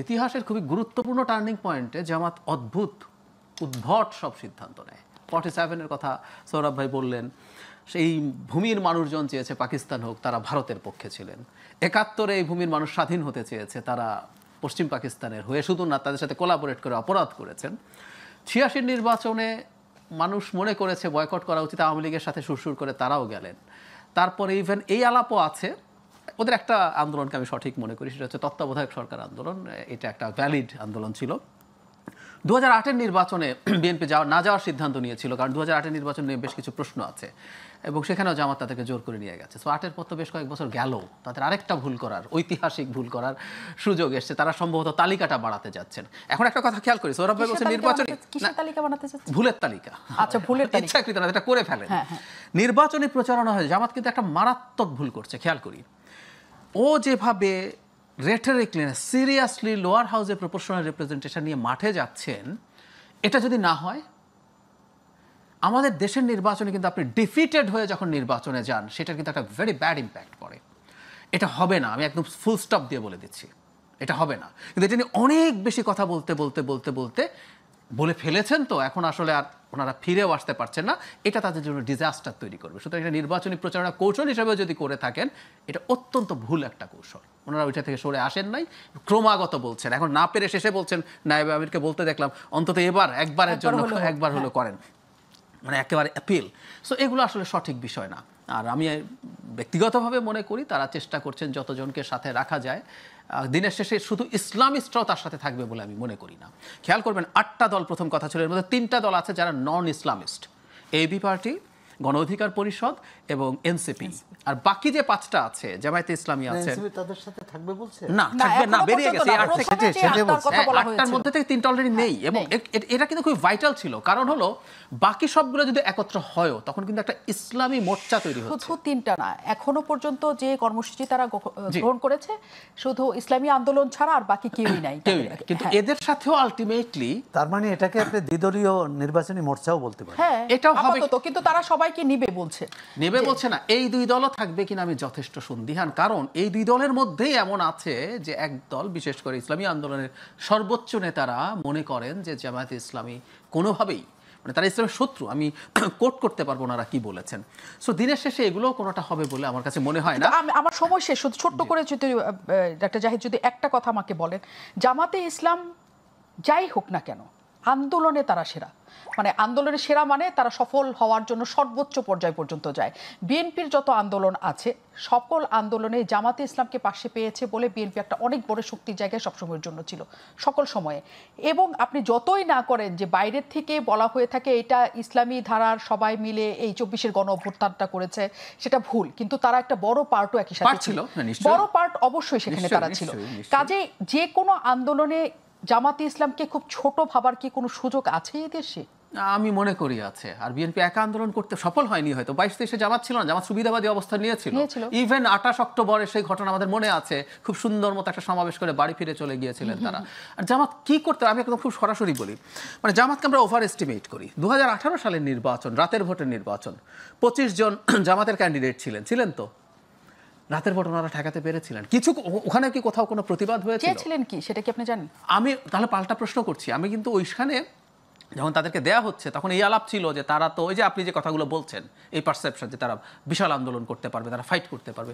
ইতিহাসের খুবই গুরুত্বপূর্ণ টার্নিং পয়েন্টে জামাত উদ্ভট সব সিদ্ধান্ত নেয়। 47-এর কথা সৌরভ ভাই বললেন, সেই ভূমির মানুষজন চেয়েছে পাকিস্তান হোক, তারা ভারতের পক্ষে ছিলেন। 71-এ এই ভূমির মানুষ স্বাধীন হতে চেয়েছে, তারা পশ্চিম পাকিস্তানের হয়ে শুধু না, তাদের সাথে কোলাবোরেট করে অপরাধ করেছেন। 86-এর নির্বাচনে মানুষ মনে করেছে বয়কট করা উচিত, আওয়ামী লীগের সাথে সুরসুর করে তারাও গেলেন। তারপরে ইভেন এই আলাপও আছে, ওদের একটা আন্দোলনকে আমি সঠিক মনে করি, সেটা হচ্ছে তত্ত্বাবধায়ক সরকার আন্দোলন। এটা একটা ভ্যালিড আন্দোলন ছিল। 2008-এর নির্বাচনে বিএনপি না যাওয়ার সিদ্ধান্ত নিয়েছিল, কারণ 2008-এর নির্বাচন নিয়ে বেশ কিছু প্রশ্ন আছে এবং সেখানেও জামাত তাদেরকে জোর করে নিয়ে গেছে। সো 8-এর পর তো বেশ কয়েক বছর গেল, তাদের আরেকটা ভুল করার, ঐতিহাসিক ভুল করার সুযোগ এসছে। তারা সম্ভবত তালিকাটা বাড়াতে যাচ্ছেন। এখন একটা কথা খেয়াল করি, সৌরভ ভাই বলছেন নির্বাচনী ভুলের তালিকা, আচ্ছা ভুলের তালিকা, ইচ্ছাকৃত না, এটা করে ফেলেন। নির্বাচনী প্রচারণা হয়, জামাত কিন্তু একটা মারাত্মক ভুল করছে। খেয়াল করি, ও যেভাবে রেটরিকলি সিরিয়াসলি লোয়ার হাউসে প্রপোর্শনাল রিপ্রেজেন্টেশন নিয়ে মাঠে যাচ্ছেন, এটা যদি না হয়, আমাদের দেশের নির্বাচনে কিন্তু আপনি ডিফিটেড হয়ে যখন নির্বাচনে যান, সেটার কিন্তু একটা ভেরি ব্যাড ইম্প্যাক্ট পড়ে। এটা হবে না, আমি একদম ফুল স্টপ দিয়ে বলে দিচ্ছি, এটা হবে না। কিন্তু এটা নিয়ে অনেক বেশি কথা বলে ফেলেছেন, তো এখন আসলে আর ওনারা ফিরেও আসতে পারছেন না। এটা তাদের জন্য ডিজাস্টার তৈরি করবে। সুতরাং এটা নির্বাচনী প্রচারণা কৌশল হিসেবে যদি করে থাকেন, এটা অত্যন্ত ভুল একটা কৌশল। ওনারা ওইটা থেকে সরে আসেন নাই, ক্রমাগত বলছেন। এখন না পেরে শেষে বলছেন নায়েবে আমিরকে বলতে দেখলাম অন্তত একবারের জন্য একবার হলো করেন, মানে একেবারে অ্যাপিল। সো এগুলো আসলে সঠিক বিষয় না। আর আমি ব্যক্তিগতভাবে মনে করি তারা চেষ্টা করছেন যতজনকে সাথে রাখা যায়। দিনের শেষে শুধু ইসলামিস্টরাও তার সাথে থাকবে বলে আমি মনে করি না। খেয়াল করবেন, 8টা দল প্রথম কথা ছিল, এর মধ্যে 3টা দল আছে যারা নন ইসলামিস্ট, এবি পার্টি, গণ অধিকার পরিষদ এবং এনসিপি। আর বাকি যে 5টা আছে, জামায়াতে ইসলামী আছে, তাদের সাথে থাকবে বলছে না, থাকবে না, বেরিয়ে গেছে। 8টার মধ্যে থেকে 3টা অলরেডি নেই। এবং এটা কিন্তু খুব ভাইটাল ছিল, কারণ হলো বাকি সবগুলো যদি একত্র হয়, তখন কিন্তু একটা ইসলামী মোর্চা তৈরি হচ্ছে। শুধু 3টা না, এখনো পর্যন্ত যে কর্মসূচি তারা গ্রহণ করেছে শুধু ইসলামী আন্দোলন ছাড়া আর বাকি কেউই নাই। কিন্তু এদের সাথেও আলটিমেটলি, তার মানে এটাকে আপনি দ্বিদলীয় নির্বাচনী মোর্চাও বলতে পারেন। হ্যাঁ, এটাও হবে, কিন্তু তারা সবাইকে নিবে বলছে না। এই দুই দলও থাকবে কিনা আমি যথেষ্ট সন্দিহান, কারণ এই দুই দলের মধ্যেই এমন আছে যে এক দল, বিশেষ করে ইসলামী আন্দোলনের সর্বোচ্চ নেতারা মনে করেন যে জামায়াতে ইসলামী কোনোভাবেই, মানে তারা ইসলামের শত্রু। আমি কোট করতে পারবো ওনারা কি বলেছেন। সো দিনের শেষে এগুলো কোনোটা হবে বলে আমার কাছে মনে হয় না। আমার সময় শেষ, শুধু ছোট্ট করে যদি ডাক্তার জাহিদ যদি একটা কথা আমাকে বলেন, জামাতে ইসলাম যাই হোক না কেন আন্দোলনে তারা সেরা, মানে আন্দোলনে সেরা মানে তারা সফল হওয়ার জন্য সর্বোচ্চ পর্যায় পর্যন্ত যায়। বিএনপির যত আন্দোলন আছে, সকল আন্দোলনে জামাতে ইসলামকে পাশে পেয়েছে বলে বিএনপি একটা অনেক বড় শক্তির জায়গায় সবসময়ের জন্য ছিল, সকল সময়ে। এবং আপনি যতই না করেন যে বাইরের থেকে বলা হয়ে থাকে এটা ইসলামী ধারার সবাই মিলে এই 24-এর গণ অভ্যুত্থানটা করেছে, সেটা ভুল। কিন্তু তারা একটা বড় পার্টও একই সাথে ছিল, বড় পার্ট অবশ্যই সেখানে তারা ছিল। কাজে যে কোনো আন্দোলনে জামাতে ইসলামকে খুব ছোট ভাবার কি কোনো সুযোগ আছে এই দেশে? আমি মনে করি আছে। আর বিএনপি একা আন্দোলন করতে সফল হয়নি, হয়তো 22-23-এ জামাত ছিল না, জামাত সুবিধাবাদী অবস্থান নিয়েছিল। ইভেন 28 অক্টোবরে সেই ঘটনা আমাদের মনে আছে, খুব সুন্দর মতো একটা সমাবেশ করে বাড়ি ফিরে চলে গিয়েছিলেন তারা। আর জামাত কি করতে, আমি একদম খুব সরাসরি বলি, মানে জামাতকে আমরা ওভার এস্টিমেট করি। 2018 সালের নির্বাচন, রাতের ভোটের নির্বাচন, 25 জন জামাতের ক্যান্ডিডেট ছিলেন তো রাতের ভোট ওনারা ঠেকাতে পেরেছিলেন? কিছু ওখানে কি কোথাও কোনো প্রতিবাদ হয়েছিল কি সেটা কি আপনি জানেন? আমি তাহলে পাল্টা প্রশ্ন করছি, আমি কিন্তু ওইখানে যখন তাদেরকে দেয়া হচ্ছে, তখন এই আলাপ ছিল যে তারা তো ওই যে আপনি যে কথাগুলো বলছেন, এই পারসেপশন যে তারা বিশাল আন্দোলন করতে পারবে, তারা ফাইট করতে পারবে।